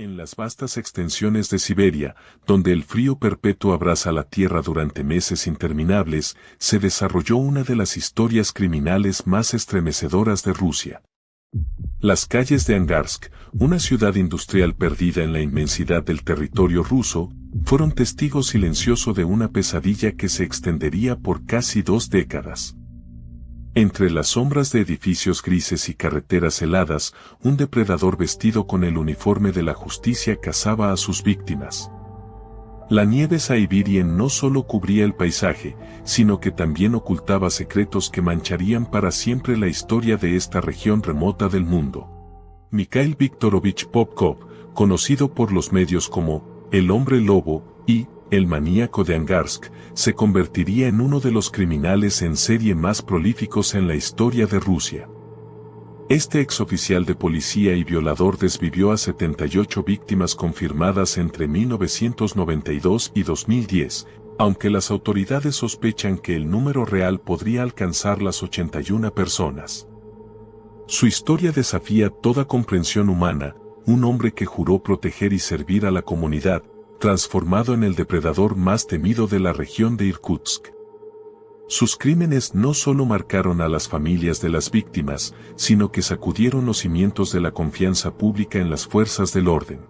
En las vastas extensiones de Siberia, donde el frío perpetuo abraza la tierra durante meses interminables, se desarrolló una de las historias criminales más estremecedoras de Rusia. Las calles de Angarsk, una ciudad industrial perdida en la inmensidad del territorio ruso, fueron testigo silencioso de una pesadilla que se extendería por casi 2 décadas. Entre las sombras de edificios grises y carreteras heladas, un depredador vestido con el uniforme de la justicia cazaba a sus víctimas. La nieve Siberian no solo cubría el paisaje, sino que también ocultaba secretos que mancharían para siempre la historia de esta región remota del mundo. Mikhail Viktorovich Popkov, conocido por los medios como el hombre lobo y el maníaco de Angarsk, se convertiría en uno de los criminales en serie más prolíficos en la historia de Rusia. Este exoficial de policía y violador desvivió a 78 víctimas confirmadas entre 1992 y 2010, aunque las autoridades sospechan que el número real podría alcanzar las 81 personas. Su historia desafía toda comprensión humana, un hombre que juró proteger y servir a la comunidad, transformado en el depredador más temido de la región de Irkutsk. Sus crímenes no solo marcaron a las familias de las víctimas, sino que sacudieron los cimientos de la confianza pública en las fuerzas del orden.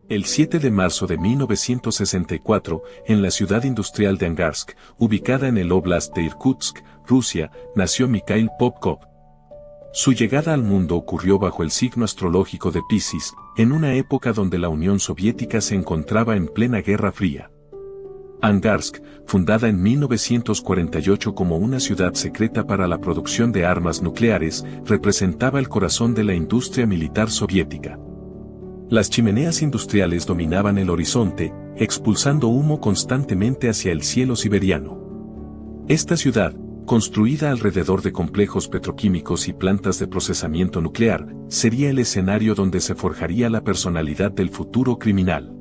El 7 de marzo de 1964, en la ciudad industrial de Angarsk, ubicada en el Oblast de Irkutsk, Rusia, nació Mikhail Popkov. Su llegada al mundo ocurrió bajo el signo astrológico de Piscis, en una época donde la Unión Soviética se encontraba en plena Guerra Fría. Angarsk, fundada en 1948 como una ciudad secreta para la producción de armas nucleares, representaba el corazón de la industria militar soviética. Las chimeneas industriales dominaban el horizonte, expulsando humo constantemente hacia el cielo siberiano. Esta ciudad, construida alrededor de complejos petroquímicos y plantas de procesamiento nuclear, sería el escenario donde se forjaría la personalidad del futuro criminal.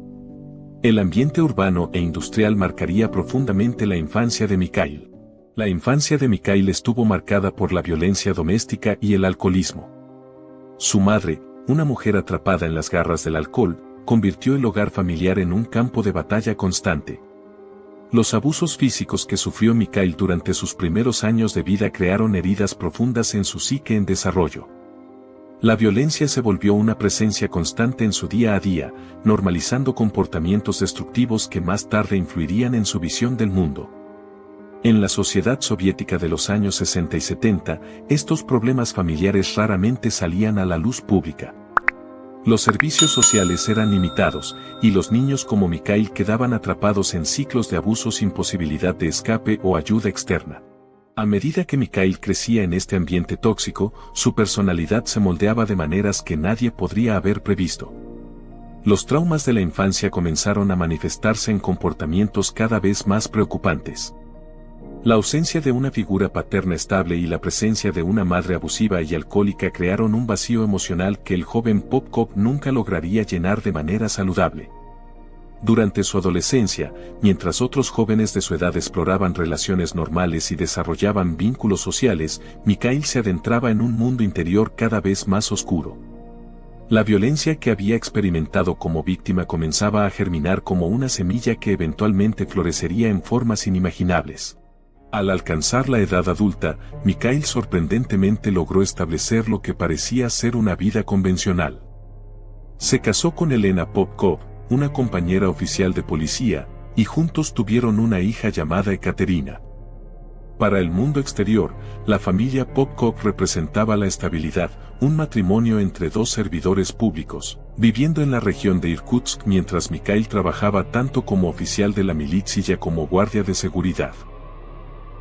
El ambiente urbano e industrial marcaría profundamente la infancia de Mikhail. La infancia de Mikhail estuvo marcada por la violencia doméstica y el alcoholismo. Su madre, una mujer atrapada en las garras del alcohol, convirtió el hogar familiar en un campo de batalla constante. Los abusos físicos que sufrió Mikhail durante sus primeros años de vida crearon heridas profundas en su psique en desarrollo. La violencia se volvió una presencia constante en su día a día, normalizando comportamientos destructivos que más tarde influirían en su visión del mundo. En la sociedad soviética de los años 60 y 70, estos problemas familiares raramente salían a la luz pública. Los servicios sociales eran limitados, y los niños como Mikhail quedaban atrapados en ciclos de abuso sin posibilidad de escape o ayuda externa. A medida que Mikhail crecía en este ambiente tóxico, su personalidad se moldeaba de maneras que nadie podría haber previsto. Los traumas de la infancia comenzaron a manifestarse en comportamientos cada vez más preocupantes. La ausencia de una figura paterna estable y la presencia de una madre abusiva y alcohólica crearon un vacío emocional que el joven Popkov nunca lograría llenar de manera saludable. Durante su adolescencia, mientras otros jóvenes de su edad exploraban relaciones normales y desarrollaban vínculos sociales, Mikhail se adentraba en un mundo interior cada vez más oscuro. La violencia que había experimentado como víctima comenzaba a germinar como una semilla que eventualmente florecería en formas inimaginables. Al alcanzar la edad adulta, Mikhail sorprendentemente logró establecer lo que parecía ser una vida convencional. Se casó con Elena Popkov, una compañera oficial de policía, y juntos tuvieron una hija llamada Ekaterina. Para el mundo exterior, la familia Popkov representaba la estabilidad, un matrimonio entre 2 servidores públicos, viviendo en la región de Irkutsk mientras Mikhail trabajaba tanto como oficial de la milicia como guardia de seguridad.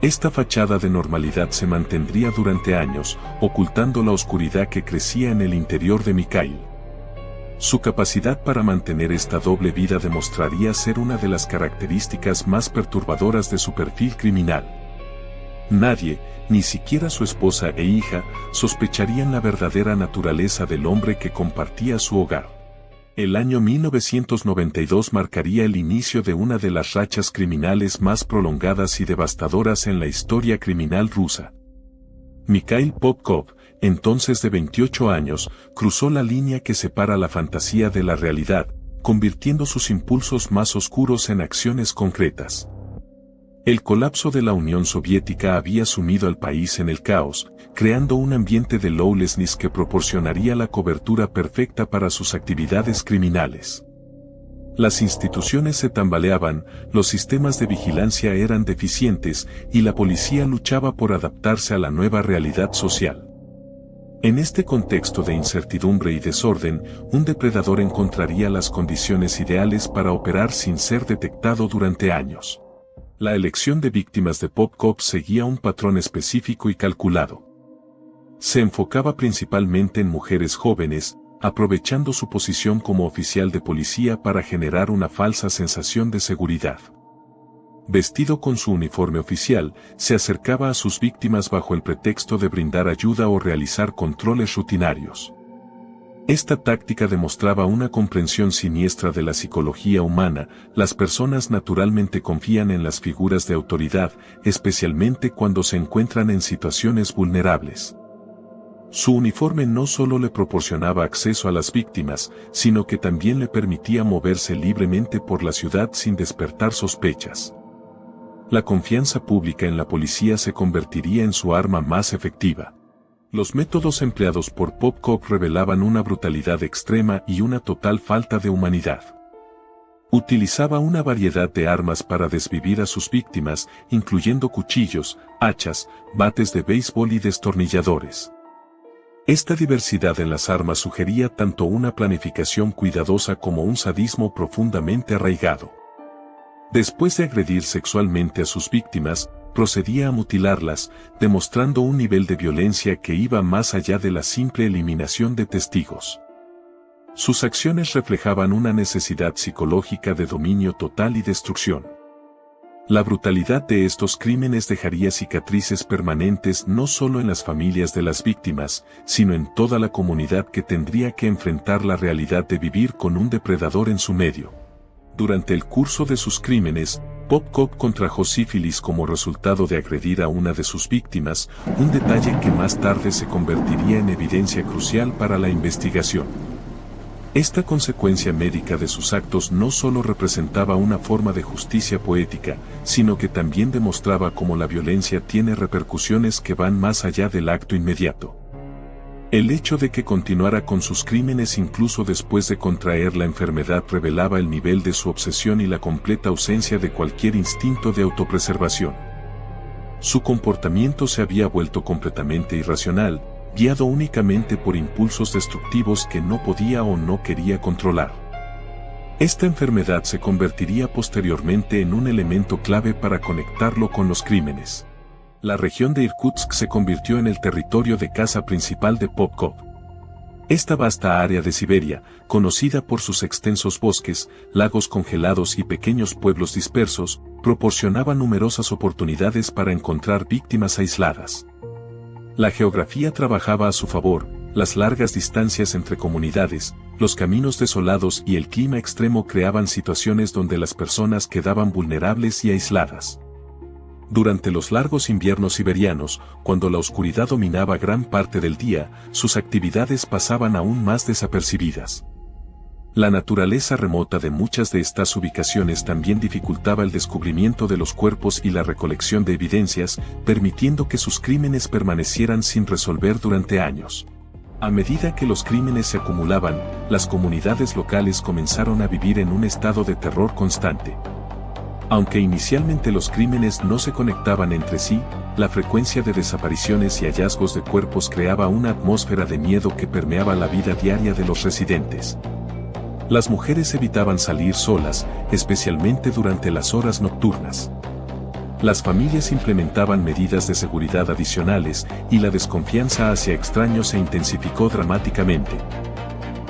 Esta fachada de normalidad se mantendría durante años, ocultando la oscuridad que crecía en el interior de Mikhail. Su capacidad para mantener esta doble vida demostraría ser una de las características más perturbadoras de su perfil criminal. Nadie, ni siquiera su esposa e hija, sospecharían la verdadera naturaleza del hombre que compartía su hogar. El año 1992 marcaría el inicio de una de las rachas criminales más prolongadas y devastadoras en la historia criminal rusa. Mikhail Popkov, entonces de 28 años, cruzó la línea que separa la fantasía de la realidad, convirtiendo sus impulsos más oscuros en acciones concretas. El colapso de la Unión Soviética había sumido al país en el caos, creando un ambiente de lawlessness que proporcionaría la cobertura perfecta para sus actividades criminales. Las instituciones se tambaleaban, los sistemas de vigilancia eran deficientes y la policía luchaba por adaptarse a la nueva realidad social. En este contexto de incertidumbre y desorden, un depredador encontraría las condiciones ideales para operar sin ser detectado durante años. La elección de víctimas de Popkov seguía un patrón específico y calculado. Se enfocaba principalmente en mujeres jóvenes, aprovechando su posición como oficial de policía para generar una falsa sensación de seguridad. Vestido con su uniforme oficial, se acercaba a sus víctimas bajo el pretexto de brindar ayuda o realizar controles rutinarios. Esta táctica demostraba una comprensión siniestra de la psicología humana. Las personas naturalmente confían en las figuras de autoridad, especialmente cuando se encuentran en situaciones vulnerables. Su uniforme no solo le proporcionaba acceso a las víctimas, sino que también le permitía moverse libremente por la ciudad sin despertar sospechas. La confianza pública en la policía se convertiría en su arma más efectiva. Los métodos empleados por Popkov revelaban una brutalidad extrema y una total falta de humanidad. Utilizaba una variedad de armas para desvivir a sus víctimas, incluyendo cuchillos, hachas, bates de béisbol y destornilladores. Esta diversidad en las armas sugería tanto una planificación cuidadosa como un sadismo profundamente arraigado. Después de agredir sexualmente a sus víctimas, procedía a mutilarlas, demostrando un nivel de violencia que iba más allá de la simple eliminación de testigos. Sus acciones reflejaban una necesidad psicológica de dominio total y destrucción. La brutalidad de estos crímenes dejaría cicatrices permanentes no solo en las familias de las víctimas, sino en toda la comunidad que tendría que enfrentar la realidad de vivir con un depredador en su medio. Durante el curso de sus crímenes, Popkov contrajo sífilis como resultado de agredir a una de sus víctimas, un detalle que más tarde se convertiría en evidencia crucial para la investigación. Esta consecuencia médica de sus actos no solo representaba una forma de justicia poética, sino que también demostraba cómo la violencia tiene repercusiones que van más allá del acto inmediato. El hecho de que continuara con sus crímenes incluso después de contraer la enfermedad revelaba el nivel de su obsesión y la completa ausencia de cualquier instinto de autopreservación. Su comportamiento se había vuelto completamente irracional, guiado únicamente por impulsos destructivos que no podía o no quería controlar. Esta enfermedad se convertiría posteriormente en un elemento clave para conectarlo con los crímenes. La región de Irkutsk se convirtió en el territorio de caza principal de Popkov. Esta vasta área de Siberia, conocida por sus extensos bosques, lagos congelados y pequeños pueblos dispersos, proporcionaba numerosas oportunidades para encontrar víctimas aisladas. La geografía trabajaba a su favor, las largas distancias entre comunidades, los caminos desolados y el clima extremo creaban situaciones donde las personas quedaban vulnerables y aisladas. Durante los largos inviernos siberianos, cuando la oscuridad dominaba gran parte del día, sus actividades pasaban aún más desapercibidas. La naturaleza remota de muchas de estas ubicaciones también dificultaba el descubrimiento de los cuerpos y la recolección de evidencias, permitiendo que sus crímenes permanecieran sin resolver durante años. A medida que los crímenes se acumulaban, las comunidades locales comenzaron a vivir en un estado de terror constante. Aunque inicialmente los crímenes no se conectaban entre sí, la frecuencia de desapariciones y hallazgos de cuerpos creaba una atmósfera de miedo que permeaba la vida diaria de los residentes. Las mujeres evitaban salir solas, especialmente durante las horas nocturnas. Las familias implementaban medidas de seguridad adicionales y la desconfianza hacia extraños se intensificó dramáticamente.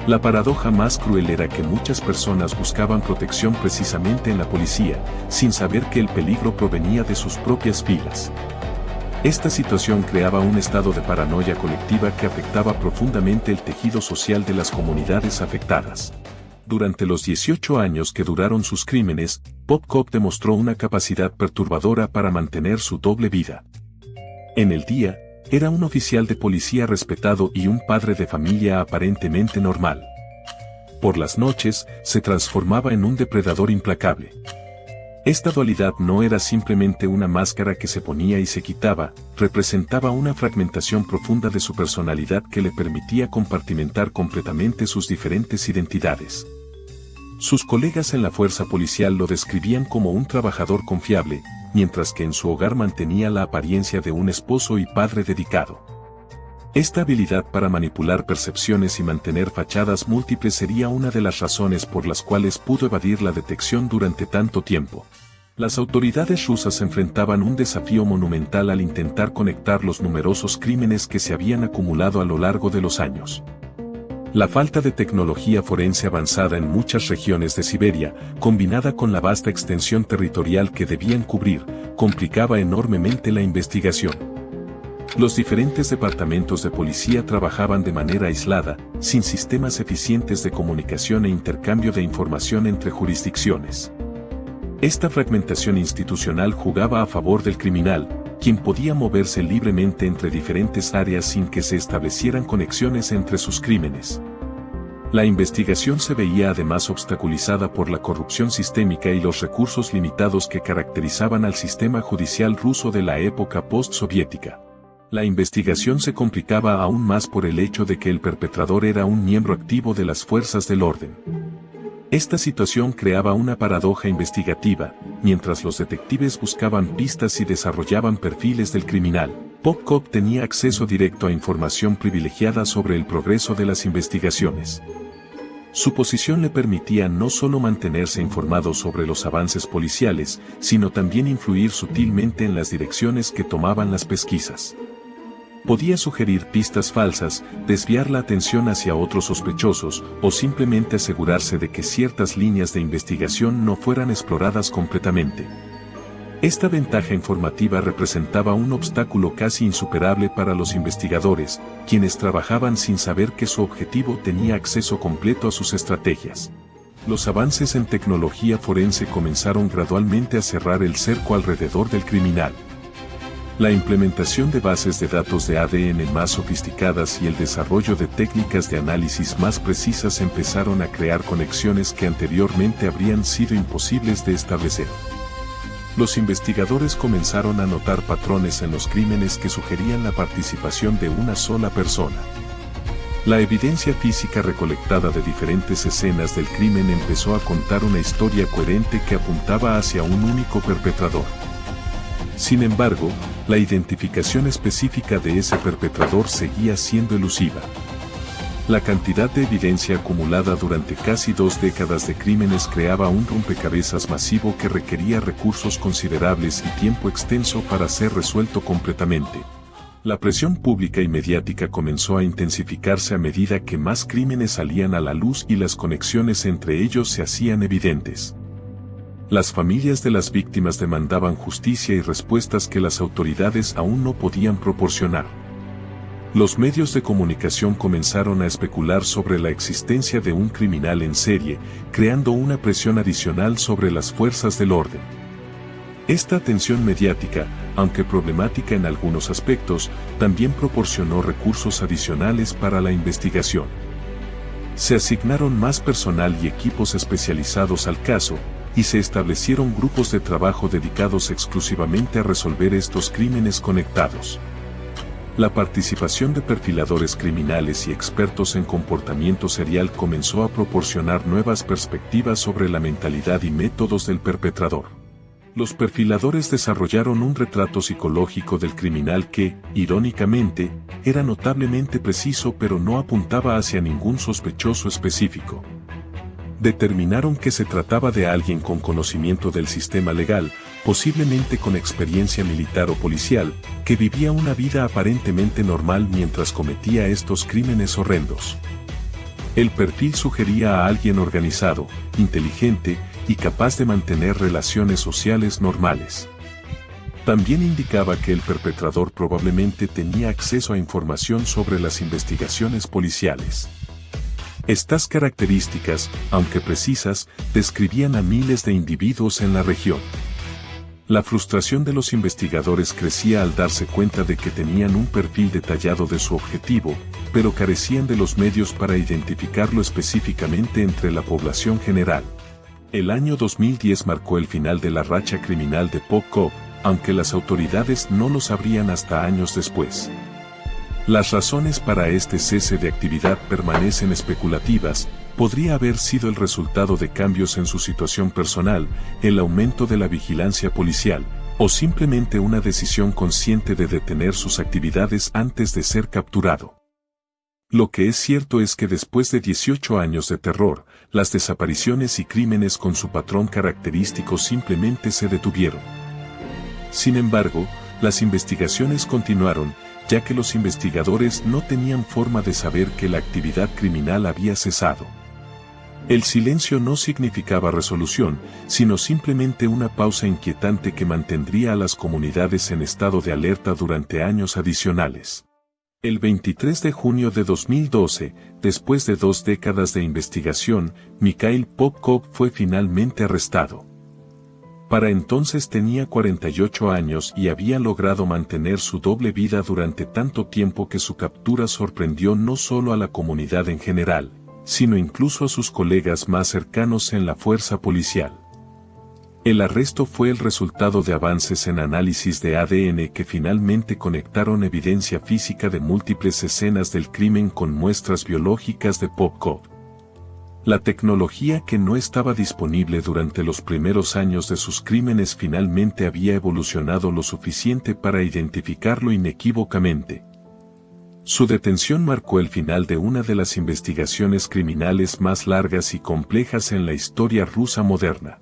La paradoja más cruel era que muchas personas buscaban protección precisamente en la policía, sin saber que el peligro provenía de sus propias filas. Esta situación creaba un estado de paranoia colectiva que afectaba profundamente el tejido social de las comunidades afectadas. Durante los 18 años que duraron sus crímenes, Popkov demostró una capacidad perturbadora para mantener su doble vida. En el día, Era un oficial de policía respetado y un padre de familia aparentemente normal. Por las noches, se transformaba en un depredador implacable. Esta dualidad no era simplemente una máscara que se ponía y se quitaba, representaba una fragmentación profunda de su personalidad que le permitía compartimentar completamente sus diferentes identidades. Sus colegas en la fuerza policial lo describían como un trabajador confiable, mientras que en su hogar mantenía la apariencia de un esposo y padre dedicado. Esta habilidad para manipular percepciones y mantener fachadas múltiples sería una de las razones por las cuales pudo evadir la detección durante tanto tiempo. Las autoridades rusas enfrentaban un desafío monumental al intentar conectar los numerosos crímenes que se habían acumulado a lo largo de los años. La falta de tecnología forense avanzada en muchas regiones de Siberia, combinada con la vasta extensión territorial que debían cubrir, complicaba enormemente la investigación. Los diferentes departamentos de policía trabajaban de manera aislada, sin sistemas eficientes de comunicación e intercambio de información entre jurisdicciones. Esta fragmentación institucional jugaba a favor del criminal, quien podía moverse libremente entre diferentes áreas sin que se establecieran conexiones entre sus crímenes. La investigación se veía además obstaculizada por la corrupción sistémica y los recursos limitados que caracterizaban al sistema judicial ruso de la época post-soviética. La investigación se complicaba aún más por el hecho de que el perpetrador era un miembro activo de las fuerzas del orden. Esta situación creaba una paradoja investigativa, mientras los detectives buscaban pistas y desarrollaban perfiles del criminal. Popkov tenía acceso directo a información privilegiada sobre el progreso de las investigaciones. Su posición le permitía no solo mantenerse informado sobre los avances policiales, sino también influir sutilmente en las direcciones que tomaban las pesquisas. Podía sugerir pistas falsas, desviar la atención hacia otros sospechosos, o simplemente asegurarse de que ciertas líneas de investigación no fueran exploradas completamente. Esta ventaja informativa representaba un obstáculo casi insuperable para los investigadores, quienes trabajaban sin saber que su objetivo tenía acceso completo a sus estrategias. Los avances en tecnología forense comenzaron gradualmente a cerrar el cerco alrededor del criminal. La implementación de bases de datos de ADN más sofisticadas y el desarrollo de técnicas de análisis más precisas empezaron a crear conexiones que anteriormente habrían sido imposibles de establecer. Los investigadores comenzaron a notar patrones en los crímenes que sugerían la participación de una sola persona. La evidencia física recolectada de diferentes escenas del crimen empezó a contar una historia coherente que apuntaba hacia un único perpetrador. Sin embargo, la identificación específica de ese perpetrador seguía siendo elusiva. La cantidad de evidencia acumulada durante casi 2 décadas de crímenes creaba un rompecabezas masivo que requería recursos considerables y tiempo extenso para ser resuelto completamente. La presión pública y mediática comenzó a intensificarse a medida que más crímenes salían a la luz y las conexiones entre ellos se hacían evidentes. Las familias de las víctimas demandaban justicia y respuestas que las autoridades aún no podían proporcionar. Los medios de comunicación comenzaron a especular sobre la existencia de un criminal en serie, creando una presión adicional sobre las fuerzas del orden. Esta atención mediática, aunque problemática en algunos aspectos, también proporcionó recursos adicionales para la investigación. Se asignaron más personal y equipos especializados al caso, y se establecieron grupos de trabajo dedicados exclusivamente a resolver estos crímenes conectados. La participación de perfiladores criminales y expertos en comportamiento serial comenzó a proporcionar nuevas perspectivas sobre la mentalidad y métodos del perpetrador. Los perfiladores desarrollaron un retrato psicológico del criminal que, irónicamente, era notablemente preciso pero no apuntaba hacia ningún sospechoso específico. Determinaron que se trataba de alguien con conocimiento del sistema legal, posiblemente con experiencia militar o policial, que vivía una vida aparentemente normal mientras cometía estos crímenes horrendos. El perfil sugería a alguien organizado, inteligente y capaz de mantener relaciones sociales normales. También indicaba que el perpetrador probablemente tenía acceso a información sobre las investigaciones policiales. Estas características, aunque precisas, describían a miles de individuos en la región. La frustración de los investigadores crecía al darse cuenta de que tenían un perfil detallado de su objetivo, pero carecían de los medios para identificarlo específicamente entre la población general. El año 2010 marcó el final de la racha criminal de Popcop, aunque las autoridades no lo sabrían hasta años después. Las razones para este cese de actividad permanecen especulativas. Podría haber sido el resultado de cambios en su situación personal, el aumento de la vigilancia policial, o simplemente una decisión consciente de detener sus actividades antes de ser capturado. Lo que es cierto es que después de 18 años de terror, las desapariciones y crímenes con su patrón característico simplemente se detuvieron. Sin embargo, las investigaciones continuaron, ya que los investigadores no tenían forma de saber que la actividad criminal había cesado. El silencio no significaba resolución, sino simplemente una pausa inquietante que mantendría a las comunidades en estado de alerta durante años adicionales. El 23 de junio de 2012, después de 2 décadas de investigación, Mikhail Popcop fue finalmente arrestado. Para entonces tenía 48 años y había logrado mantener su doble vida durante tanto tiempo que su captura sorprendió no solo a la comunidad en general, sino incluso a sus colegas más cercanos en la fuerza policial. El arresto fue el resultado de avances en análisis de ADN que finalmente conectaron evidencia física de múltiples escenas del crimen con muestras biológicas de Popcop. La tecnología que no estaba disponible durante los primeros años de sus crímenes finalmente había evolucionado lo suficiente para identificarlo inequívocamente. Su detención marcó el final de una de las investigaciones criminales más largas y complejas en la historia rusa moderna.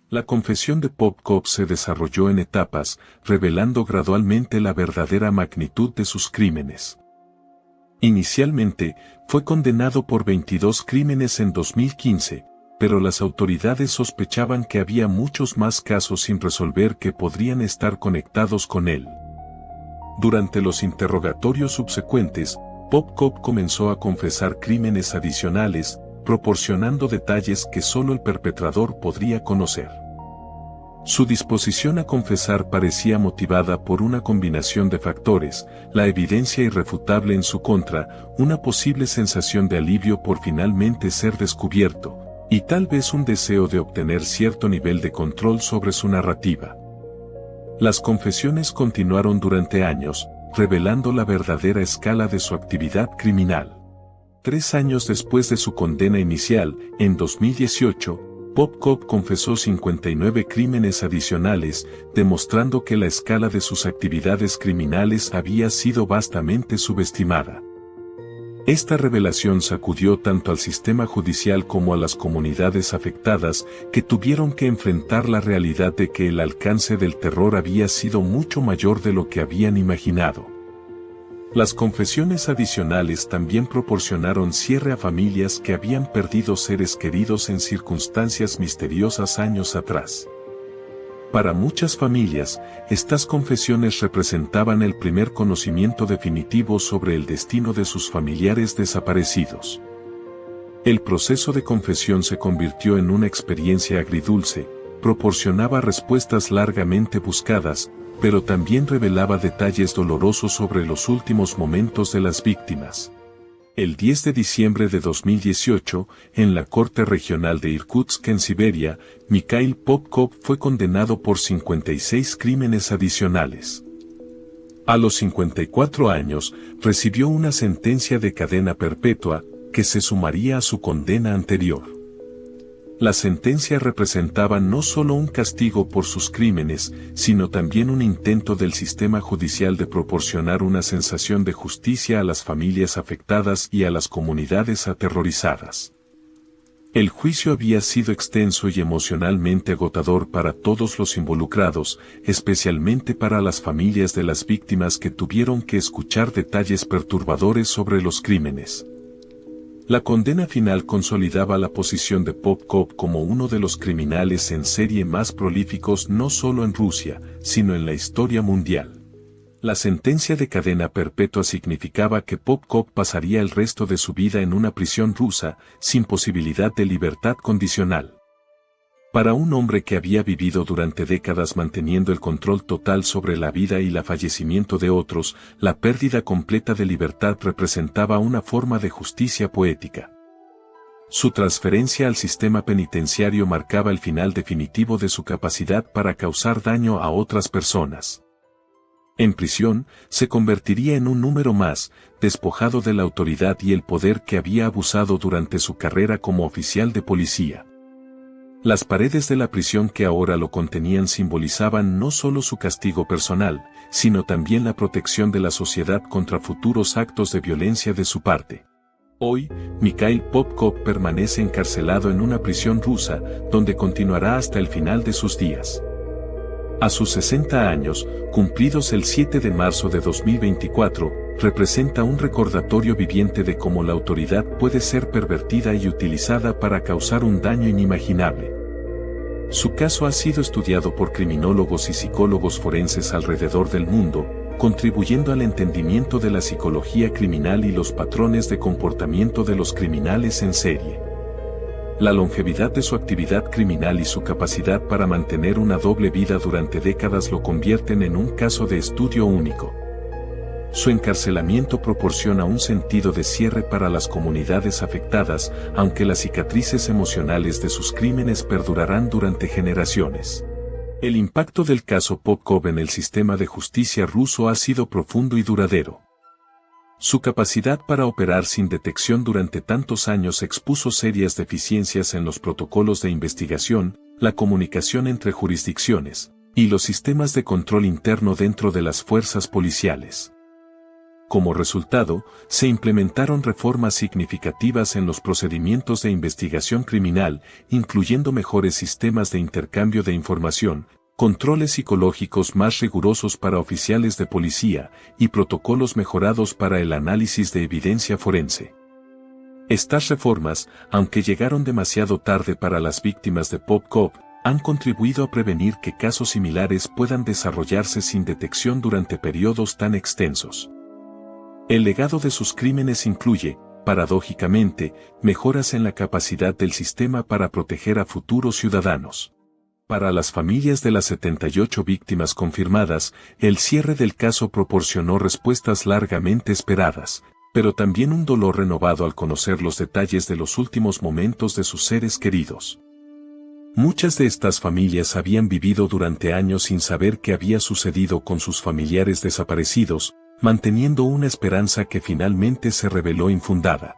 La confesión de Popcop se desarrolló en etapas, revelando gradualmente la verdadera magnitud de sus crímenes. Inicialmente, fue condenado por 22 crímenes en 2015, pero las autoridades sospechaban que había muchos más casos sin resolver que podrían estar conectados con él. Durante los interrogatorios subsecuentes, Popcop comenzó a confesar crímenes adicionales, proporcionando detalles que solo el perpetrador podría conocer. Su disposición a confesar parecía motivada por una combinación de factores: la evidencia irrefutable en su contra, una posible sensación de alivio por finalmente ser descubierto, y tal vez un deseo de obtener cierto nivel de control sobre su narrativa. Las confesiones continuaron durante años, revelando la verdadera escala de su actividad criminal. 3 años después de su condena inicial, en 2018, Popcop confesó 59 crímenes adicionales, demostrando que la escala de sus actividades criminales había sido vastamente subestimada. Esta revelación sacudió tanto al sistema judicial como a las comunidades afectadas, que tuvieron que enfrentar la realidad de que el alcance del terror había sido mucho mayor de lo que habían imaginado. Las confesiones adicionales también proporcionaron cierre a familias que habían perdido seres queridos en circunstancias misteriosas años atrás. Para muchas familias, estas confesiones representaban el primer conocimiento definitivo sobre el destino de sus familiares desaparecidos. El proceso de confesión se convirtió en una experiencia agridulce, proporcionaba respuestas largamente buscadas, pero también revelaba detalles dolorosos sobre los últimos momentos de las víctimas. El 10 de diciembre de 2018, en la Corte Regional de Irkutsk en Siberia, Mikhail Popcop fue condenado por 56 crímenes adicionales. A los 54 años, recibió una sentencia de cadena perpetua, que se sumaría a su condena anterior. La sentencia representaba no solo un castigo por sus crímenes, sino también un intento del sistema judicial de proporcionar una sensación de justicia a las familias afectadas y a las comunidades aterrorizadas. El juicio había sido extenso y emocionalmente agotador para todos los involucrados, especialmente para las familias de las víctimas que tuvieron que escuchar detalles perturbadores sobre los crímenes. La condena final consolidaba la posición de Popcop como uno de los criminales en serie más prolíficos no solo en Rusia, sino en la historia mundial. La sentencia de cadena perpetua significaba que Popcop pasaría el resto de su vida en una prisión rusa, sin posibilidad de libertad condicional. Para un hombre que había vivido durante décadas manteniendo el control total sobre la vida y el fallecimiento de otros, la pérdida completa de libertad representaba una forma de justicia poética. Su transferencia al sistema penitenciario marcaba el final definitivo de su capacidad para causar daño a otras personas. En prisión, se convertiría en un número más, despojado de la autoridad y el poder que había abusado durante su carrera como oficial de policía. Las paredes de la prisión que ahora lo contenían simbolizaban no solo su castigo personal, sino también la protección de la sociedad contra futuros actos de violencia de su parte. Hoy, Mikhail Popkov permanece encarcelado en una prisión rusa, donde continuará hasta el final de sus días. A sus 60 años, cumplidos el 7 de marzo de 2024, representa un recordatorio viviente de cómo la autoridad puede ser pervertida y utilizada para causar un daño inimaginable. Su caso ha sido estudiado por criminólogos y psicólogos forenses alrededor del mundo, contribuyendo al entendimiento de la psicología criminal y los patrones de comportamiento de los criminales en serie. La longevidad de su actividad criminal y su capacidad para mantener una doble vida durante décadas lo convierten en un caso de estudio único. Su encarcelamiento proporciona un sentido de cierre para las comunidades afectadas, aunque las cicatrices emocionales de sus crímenes perdurarán durante generaciones. El impacto del caso Popkov en el sistema de justicia ruso ha sido profundo y duradero. Su capacidad para operar sin detección durante tantos años expuso serias deficiencias en los protocolos de investigación, la comunicación entre jurisdicciones, y los sistemas de control interno dentro de las fuerzas policiales. Como resultado, se implementaron reformas significativas en los procedimientos de investigación criminal, incluyendo mejores sistemas de intercambio de información, controles psicológicos más rigurosos para oficiales de policía y protocolos mejorados para el análisis de evidencia forense. Estas reformas, aunque llegaron demasiado tarde para las víctimas de Popkov, han contribuido a prevenir que casos similares puedan desarrollarse sin detección durante periodos tan extensos. El legado de sus crímenes incluye, paradójicamente, mejoras en la capacidad del sistema para proteger a futuros ciudadanos. Para las familias de las 78 víctimas confirmadas, el cierre del caso proporcionó respuestas largamente esperadas, pero también un dolor renovado al conocer los detalles de los últimos momentos de sus seres queridos. Muchas de estas familias habían vivido durante años sin saber qué había sucedido con sus familiares desaparecidos, manteniendo una esperanza que finalmente se reveló infundada.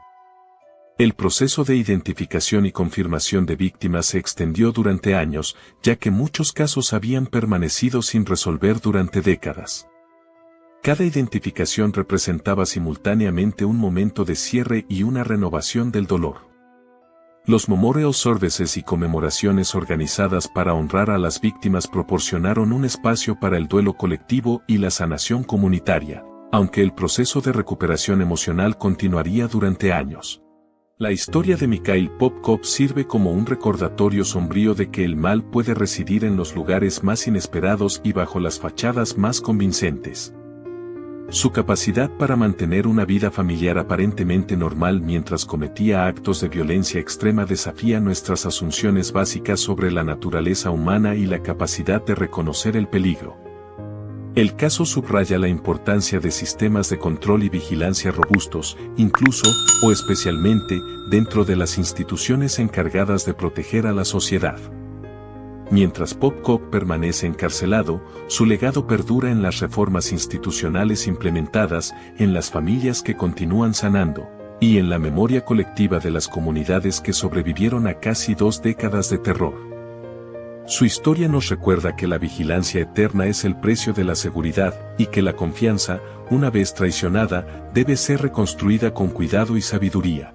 El proceso de identificación y confirmación de víctimas se extendió durante años, ya que muchos casos habían permanecido sin resolver durante décadas. Cada identificación representaba simultáneamente un momento de cierre y una renovación del dolor. Los memorial services y conmemoraciones organizadas para honrar a las víctimas proporcionaron un espacio para el duelo colectivo y la sanación comunitaria, aunque el proceso de recuperación emocional continuaría durante años. La historia de Mikhail Popkov sirve como un recordatorio sombrío de que el mal puede residir en los lugares más inesperados y bajo las fachadas más convincentes. Su capacidad para mantener una vida familiar aparentemente normal mientras cometía actos de violencia extrema desafía nuestras asunciones básicas sobre la naturaleza humana y la capacidad de reconocer el peligro. El caso subraya la importancia de sistemas de control y vigilancia robustos, incluso, o especialmente, dentro de las instituciones encargadas de proteger a la sociedad. Mientras Popkov permanece encarcelado, su legado perdura en las reformas institucionales implementadas, en las familias que continúan sanando, y en la memoria colectiva de las comunidades que sobrevivieron a casi 2 décadas de terror. Su historia nos recuerda que la vigilancia eterna es el precio de la seguridad, y que la confianza, una vez traicionada, debe ser reconstruida con cuidado y sabiduría.